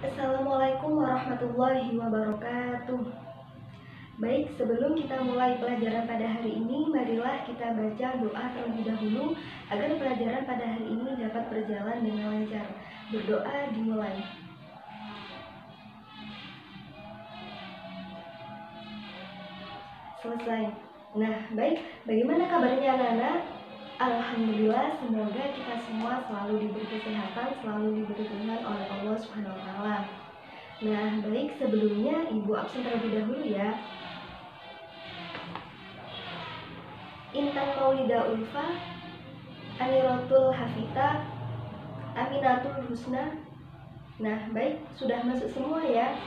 Assalamualaikum warahmatullahi wabarakatuh. Baik, sebelum kita mulai pelajaran pada hari ini, marilah kita baca doa terlebih dahulu agar pelajaran pada hari ini dapat berjalan dengan lancar. Berdoa dimulai. Selesai. Nah, baik, bagaimana kabarnya anak-anak? Alhamdulillah, semoga kita semua selalu diberi kesehatan, selalu diberi Tuhan oleh Allah Subhanahu wa taala. Nah, baik, sebelumnya Ibu absen terlebih dahulu ya. Intan Maulida Ulfa, Aniratul Hafita, Aminatul Husna. Nah, baik, sudah masuk semua ya.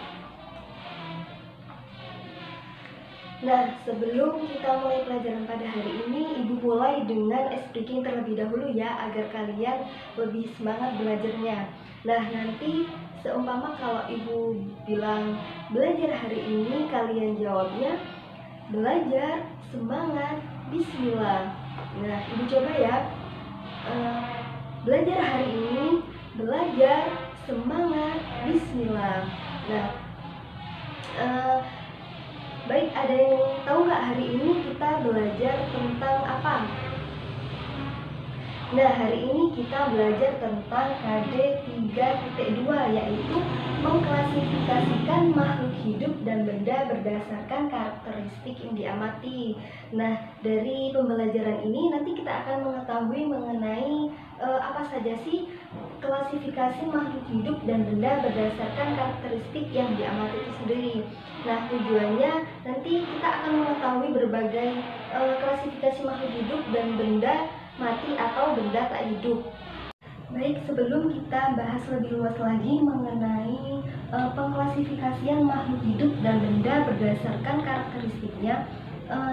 Nah, sebelum kita mulai pelajaran pada hari ini, Ibu mulai dengan speaking terlebih dahulu ya, agar kalian lebih semangat belajarnya. Nah, nanti seumpama kalau Ibu bilang belajar hari ini, kalian jawabnya belajar, semangat, bismillah. Nah, Ibu coba ya. Belajar hari ini, belajar, semangat, bismillah. Nah, baik, ada yang tahu nggak hari ini kita belajar tentang apa? Nah, hari ini kita belajar tentang KD 3.2, yaitu mengklasifikasikan makhluk hidup dan benda berdasarkan karakteristik yang diamati. Nah, dari pembelajaran ini nanti kita akan mengetahui mengenai apa saja sih klasifikasi makhluk hidup dan benda berdasarkan karakteristik yang diamati itu sendiri. Nah, tujuannya nanti kita akan mengetahui berbagai klasifikasi makhluk hidup dan benda mati atau benda tak hidup. Baik, sebelum kita bahas lebih luas lagi mengenai pengklasifikasian makhluk hidup dan benda berdasarkan karakteristiknya,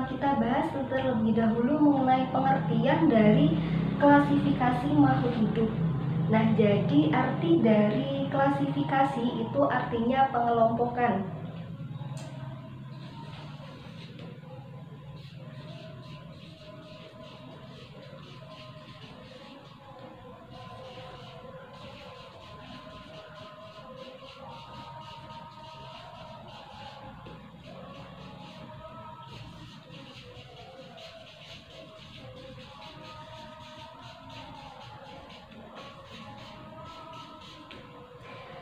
kita bahas terlebih dahulu mengenai pengertian dari klasifikasi makhluk hidup. Nah, jadi arti dari klasifikasi itu artinya pengelompokan.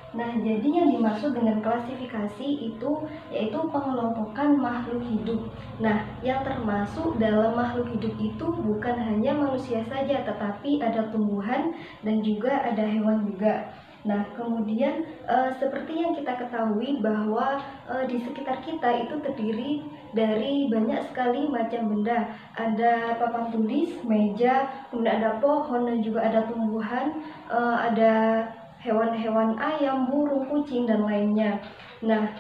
Nah, jadi yang dimaksud dengan klasifikasi itu yaitu pengelompokan makhluk hidup. Nah, yang termasuk dalam makhluk hidup itu bukan hanya manusia saja, tetapi ada tumbuhan dan juga ada hewan juga. Nah, kemudian seperti yang kita ketahui bahwa di sekitar kita itu terdiri dari banyak sekali macam benda. Ada papan tulis, meja, kemudian ada pohon dan juga ada tumbuhan, ada hewan-hewan ayam, burung, kucing, dan lainnya. Nah,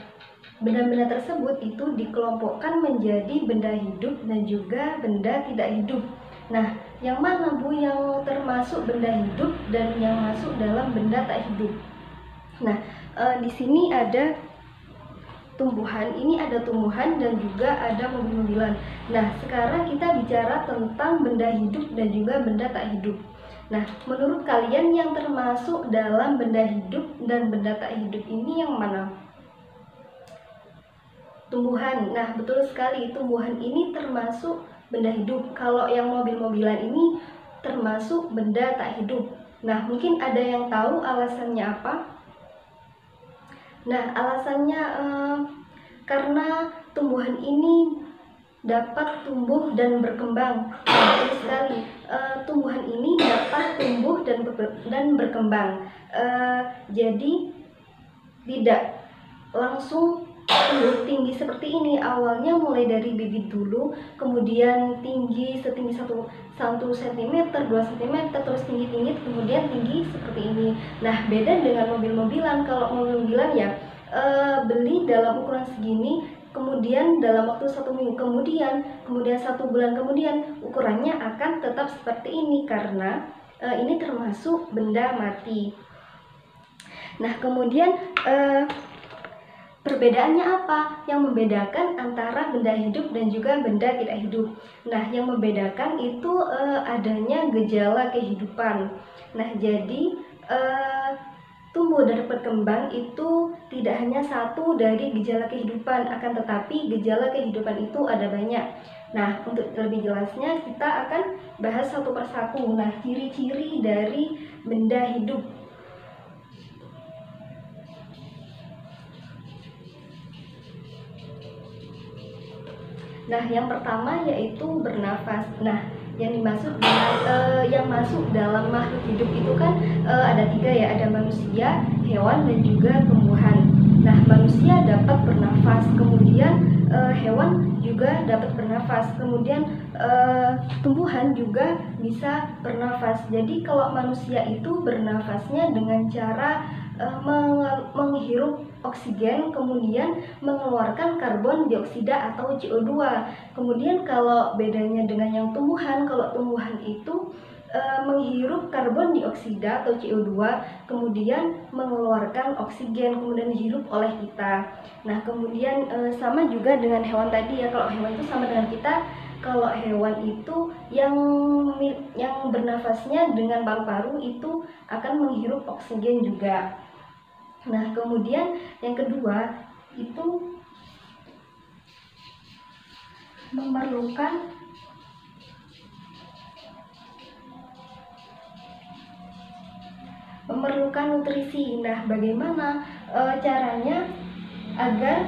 benda-benda tersebut itu dikelompokkan menjadi benda hidup dan juga benda tidak hidup. Nah, yang mana Bu yang termasuk benda hidup dan yang masuk dalam benda tak hidup? Nah, di sini ada tumbuhan, ini ada tumbuhan dan juga ada mobil-mobilan. Nah, sekarang kita bicara tentang benda hidup dan juga benda tak hidup. Nah, menurut kalian yang termasuk dalam benda hidup dan benda tak hidup ini yang mana? Tumbuhan. Nah, betul sekali, tumbuhan ini termasuk benda hidup. Kalau yang mobil-mobilan ini termasuk benda tak hidup. Nah, mungkin ada yang tahu alasannya apa? Nah, alasannya karena tumbuhan ini dapat tumbuh dan berkembang. Betul sekali, tumbuhan ini dapat tumbuh dan berkembang. Jadi tidak langsung tinggi seperti ini. Awalnya mulai dari bibit dulu, kemudian tinggi setinggi 1 cm, 2 cm, terus tinggi, kemudian tinggi seperti ini. Nah, beda dengan mobil-mobilan. Kalau mobil-mobilan ya beli dalam ukuran segini, kemudian dalam waktu 1 minggu kemudian 1 bulan kemudian ukurannya akan tetap seperti ini karena ini termasuk benda mati. Nah, kemudian perbedaannya apa? Yang membedakan antara benda hidup dan juga benda tidak hidup. Nah, yang membedakan itu adanya gejala kehidupan. Nah, jadi tumbuh dan berkembang itu tidak hanya satu dari gejala kehidupan, akan tetapi gejala kehidupan itu ada banyak. Nah, untuk lebih jelasnya kita akan bahas satu persatu. Nah, ciri-ciri dari benda hidup. Nah, yang pertama yaitu bernafas. Nah, yang dimaksud dengan yang masuk dalam makhluk hidup itu kan ada tiga ya, ada manusia, hewan, dan juga tumbuhan. Nah, manusia dapat bernafas, kemudian hewan juga dapat bernafas, kemudian tumbuhan juga bisa bernafas. Jadi kalau manusia itu bernafasnya dengan cara menghirup oksigen, kemudian mengeluarkan karbon dioksida atau CO2. Kemudian kalau bedanya dengan yang tumbuhan, kalau tumbuhan itu menghirup karbon dioksida atau CO2, kemudian mengeluarkan oksigen, kemudian dihirup oleh kita. Nah, kemudian sama juga dengan hewan tadi ya, kalau hewan itu sama dengan kita. Kalau hewan itu yang bernafasnya dengan paru-paru itu akan menghirup oksigen juga. Nah, kemudian yang kedua itu memerlukan nutrisi. Nah, bagaimana caranya agar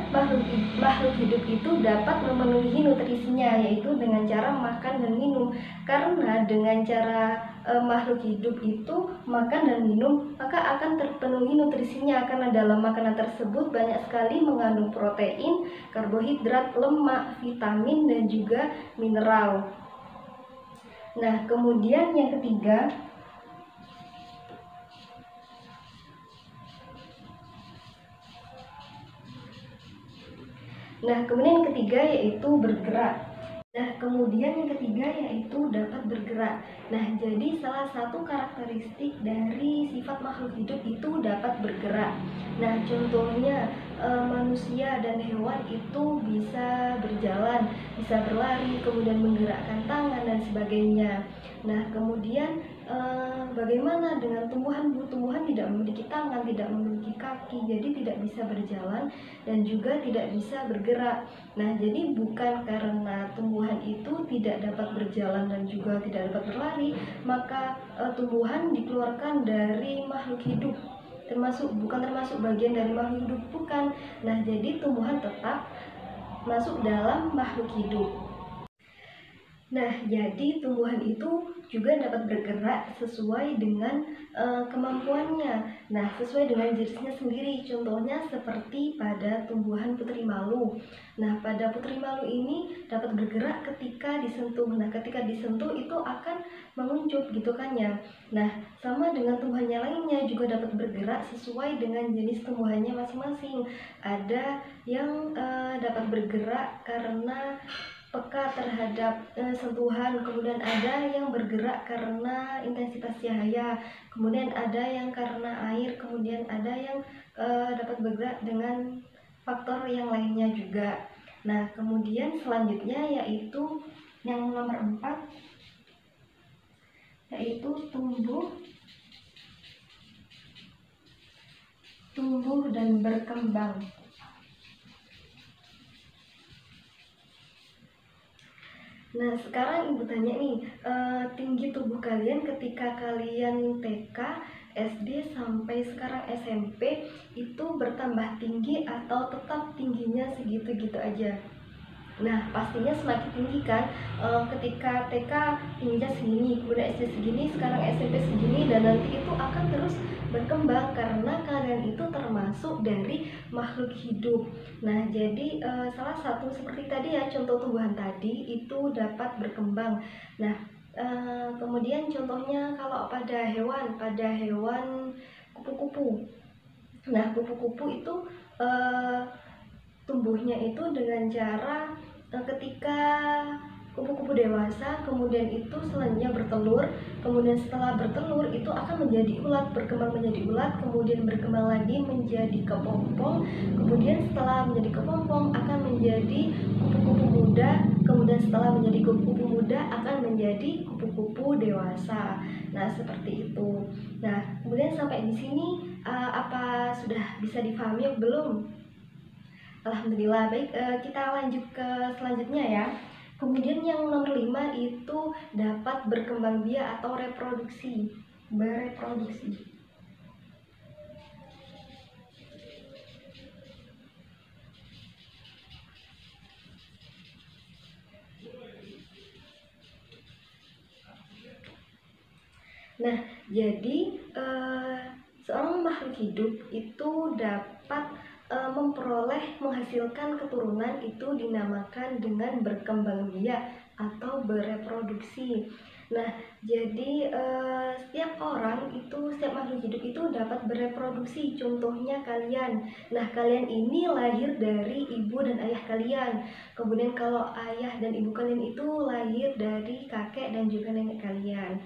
makhluk hidup itu dapat memenuhi nutrisinya, yaitu dengan cara makan dan minum. Karena dengan cara makhluk hidup itu makan dan minum, maka akan terpenuhi nutrisinya, karena dalam makanan tersebut banyak sekali mengandung protein, karbohidrat, lemak, vitamin, dan juga mineral. Nah, kemudian yang ketiga, yaitu bergerak. Nah, kemudian yang ketiga yaitu dapat bergerak. Nah, jadi salah satu karakteristik dari sifat makhluk hidup itu dapat bergerak. Nah, contohnya manusia dan hewan itu bisa berjalan, bisa berlari, kemudian menggerakkan tangan dan sebagainya. Nah, kemudian bagaimana dengan tumbuhan? Tumbuhan tidak memiliki tangan, tidak memiliki kaki, jadi tidak bisa berjalan dan juga tidak bisa bergerak. Nah, jadi bukan karena tumbuhan itu tidak dapat berjalan dan juga tidak dapat berlari, maka tumbuhan dikeluarkan dari makhluk hidup, bukan termasuk bagian dari makhluk hidup, bukan. Nah, jadi tumbuhan tetap masuk dalam makhluk hidup. Nah, jadi tumbuhan itu juga dapat bergerak sesuai dengan kemampuannya. Nah, sesuai dengan jenisnya sendiri. Contohnya seperti pada tumbuhan putri malu. Nah, pada putri malu ini dapat bergerak ketika disentuh. Nah, ketika disentuh itu akan menguncup gitu kan ya. Nah, sama dengan tumbuhannya lainnya juga dapat bergerak sesuai dengan jenis tumbuhannya masing-masing. Ada yang dapat bergerak karena peka terhadap sentuhan, kemudian ada yang bergerak karena intensitas cahaya, kemudian ada yang karena air, kemudian ada yang dapat bergerak dengan faktor yang lainnya juga. Nah, kemudian selanjutnya yaitu yang nomor 4, yaitu tumbuh dan berkembang. Nah, sekarang ibu tanya nih, tinggi tubuh kalian ketika kalian TK, SD, sampai sekarang SMP itu bertambah tinggi atau tetap tingginya segitu-gitu aja? Nah, pastinya semakin tinggi kan. Ketika TK tingginya segini, kemudian SD segini, sekarang SMP segini, dan nanti itu akan terus berkembang karena kalian itu termasuk dari makhluk hidup. Nah, jadi salah satu seperti tadi ya, contoh tumbuhan tadi itu dapat berkembang. Nah, kemudian contohnya kalau pada hewan kupu-kupu. Nah, kupu-kupu itu tumbuhnya itu dengan cara ketika kupu-kupu dewasa, kemudian itu selanjutnya bertelur, kemudian setelah bertelur itu akan menjadi ulat, berkembang menjadi ulat, kemudian berkembang lagi menjadi kepompong, kemudian setelah menjadi kepompong akan menjadi kupu-kupu muda, kemudian setelah menjadi kupu-kupu muda akan menjadi kupu-kupu dewasa. Nah, seperti itu. Nah, kemudian sampai di sini apa sudah bisa dipahami belum? Alhamdulillah. Baik, kita lanjut ke selanjutnya ya. Kemudian yang nomor 5 itu dapat berkembang biak atau reproduksi, bereproduksi. Nah, jadi seorang makhluk hidup itu dapat memperoleh, menghasilkan keturunan itu dinamakan dengan berkembang biak atau bereproduksi. Nah, jadi setiap orang itu, setiap makhluk hidup itu dapat bereproduksi. Contohnya kalian. Nah, kalian ini lahir dari ibu dan ayah kalian. Kemudian kalau ayah dan ibu kalian itu lahir dari kakek dan juga nenek kalian.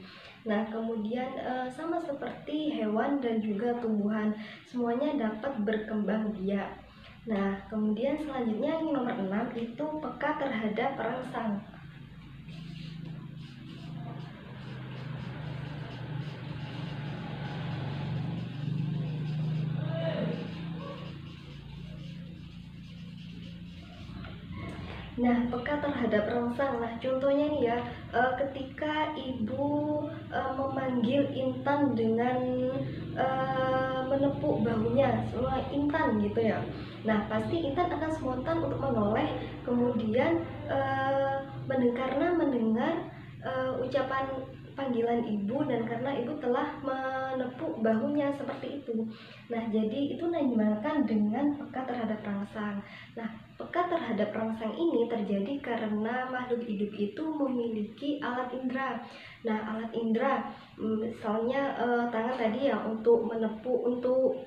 Nah, kemudian sama seperti hewan dan juga tumbuhan, semuanya dapat berkembang biak. Nah, kemudian selanjutnya yang nomor 6 itu peka terhadap rangsang. Nah, peka terhadap rangsang. Nah, contohnya nih ya, ketika ibu memanggil Intan dengan menepuk bahunya, semua Intan gitu ya. Nah, pasti Intan akan spontan untuk menoleh, kemudian karena mendengar ucapan panggilan ibu dan karena ibu telah menepuk bahunya seperti itu. Nah, jadi itu dinamakan dengan peka terhadap rangsang. Nah, peka terhadap rangsang ini terjadi karena makhluk hidup itu memiliki alat indera. Nah, alat indera misalnya tangan tadi ya untuk menepuk, untuk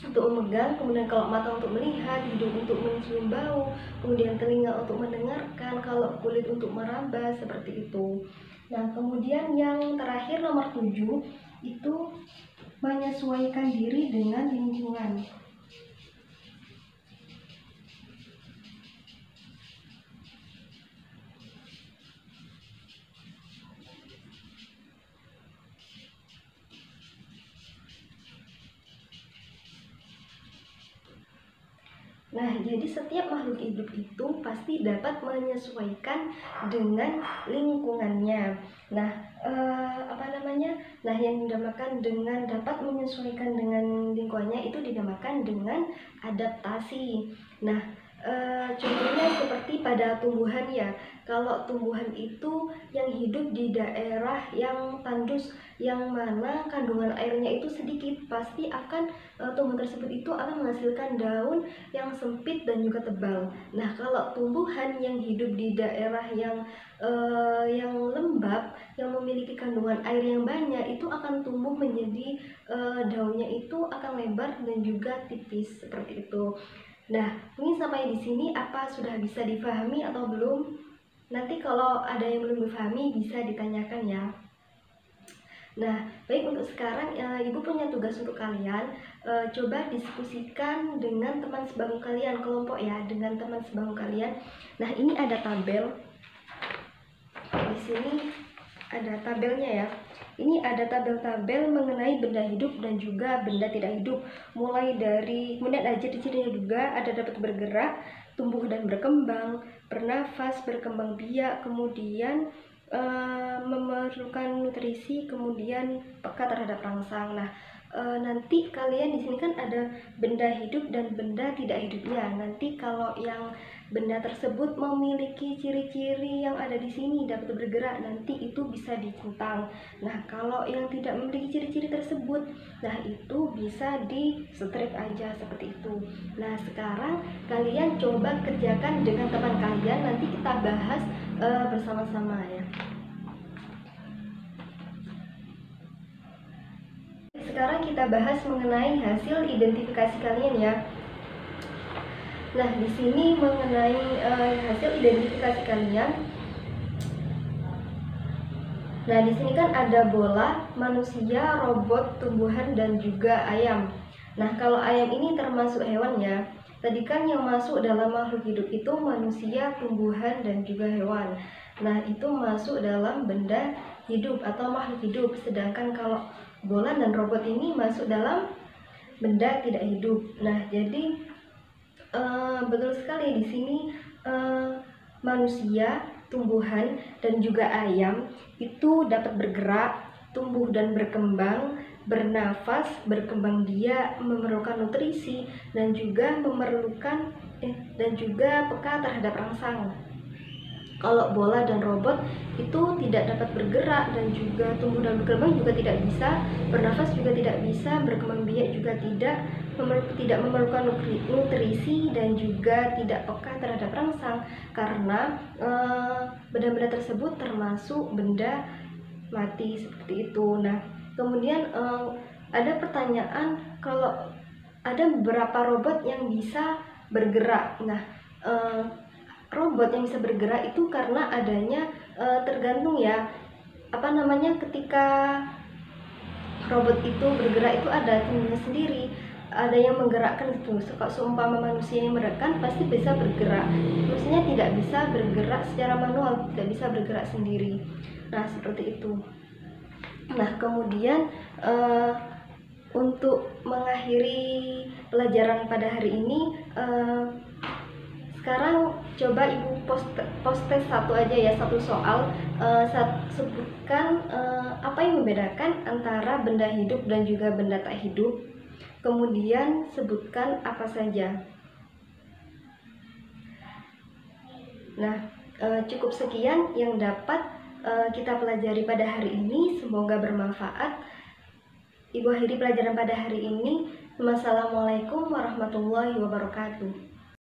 untuk memegang, kemudian kalau mata untuk melihat, hidung untuk mencium bau, kemudian telinga untuk mendengarkan, kalau kulit untuk meraba, seperti itu. Nah, kemudian yang terakhir nomor 7 itu menyesuaikan diri dengan lingkungan. Nah, jadi setiap makhluk hidup itu pasti dapat menyesuaikan dengan lingkungannya. Nah, Nah, yang dinamakan dengan dapat menyesuaikan dengan lingkungannya itu dinamakan dengan adaptasi. Nah, contohnya seperti pada tumbuhan ya. Kalau tumbuhan itu yang hidup di daerah yang tandus, yang mana kandungan airnya itu sedikit, pasti akan tumbuhan tersebut itu akan menghasilkan daun yang sempit dan juga tebal. Nah, kalau tumbuhan yang hidup di daerah yang lembab, yang memiliki kandungan air yang banyak, itu akan tumbuh menjadi daunnya itu akan lebar dan juga tipis seperti itu. Nah, mungkin sampai di sini apa sudah bisa dipahami atau belum? Nanti kalau ada yang belum dipahami bisa ditanyakan ya. Nah, baik, untuk sekarang Ibu punya tugas untuk kalian. Coba diskusikan dengan teman sebangku kalian, kelompok ya, dengan teman sebangku kalian. Nah, ini ada tabel. Di sini ada tabelnya ya. Ini ada tabel-tabel mengenai benda hidup dan juga benda tidak hidup. Mulai dari, kemudian ada ciri-cirinya juga, ada dapat bergerak, tumbuh dan berkembang, bernafas, berkembang biak, kemudian memerlukan nutrisi, kemudian peka terhadap rangsang. Nah, nanti kalian di sini kan ada benda hidup dan benda tidak hidupnya. Nanti kalau yang benda tersebut memiliki ciri-ciri yang ada di sini, dapat bergerak, nanti itu bisa dicentang. Nah, kalau yang tidak memiliki ciri-ciri tersebut, nah itu bisa di strip aja seperti itu. Nah, sekarang kalian coba kerjakan dengan teman kalian, nanti kita bahas bersama-sama ya. Sekarang kita bahas mengenai hasil identifikasi kalian ya. Nah, di sini mengenai hasil identifikasi kalian. Nah, di sini kan ada bola, manusia, robot, tumbuhan, dan juga ayam. Nah, kalau ayam ini termasuk hewan ya. Tadi kan yang masuk dalam makhluk hidup itu manusia, tumbuhan, dan juga hewan. Nah, itu masuk dalam benda hidup atau makhluk hidup. Sedangkan kalau bola dan robot ini masuk dalam benda tidak hidup. Nah, jadi betul sekali di sini manusia, tumbuhan, dan juga ayam itu dapat bergerak, tumbuh dan berkembang, bernafas, berkembang biak, memerlukan nutrisi, dan juga peka terhadap rangsang. Kalau bola dan robot itu tidak dapat bergerak dan juga tumbuh dan berkembang juga tidak bisa, bernafas juga tidak bisa, berkembang biak juga tidak memerlukan nutrisi dan juga tidak peka terhadap rangsang karena benda-benda tersebut termasuk benda mati seperti itu. Nah, kemudian ada pertanyaan kalau ada beberapa robot yang bisa bergerak. Nah, robot yang bisa bergerak itu karena adanya tergantung ya ketika robot itu bergerak itu ada tentunya sendiri, ada yang menggerakkan itu. Seumpama manusia yang merekam pasti bisa bergerak, maksudnya tidak bisa bergerak secara manual, tidak bisa bergerak sendiri. Nah, seperti itu. Nah, kemudian untuk mengakhiri pelajaran pada hari ini, sekarang coba ibu post satu aja ya, satu soal. Sebutkan apa yang membedakan antara benda hidup dan juga benda tak hidup. Kemudian sebutkan apa saja. Nah, cukup sekian yang dapat kita pelajari pada hari ini. Semoga bermanfaat. Ibu akhiri pelajaran pada hari ini. Wassalamualaikum warahmatullahi wabarakatuh.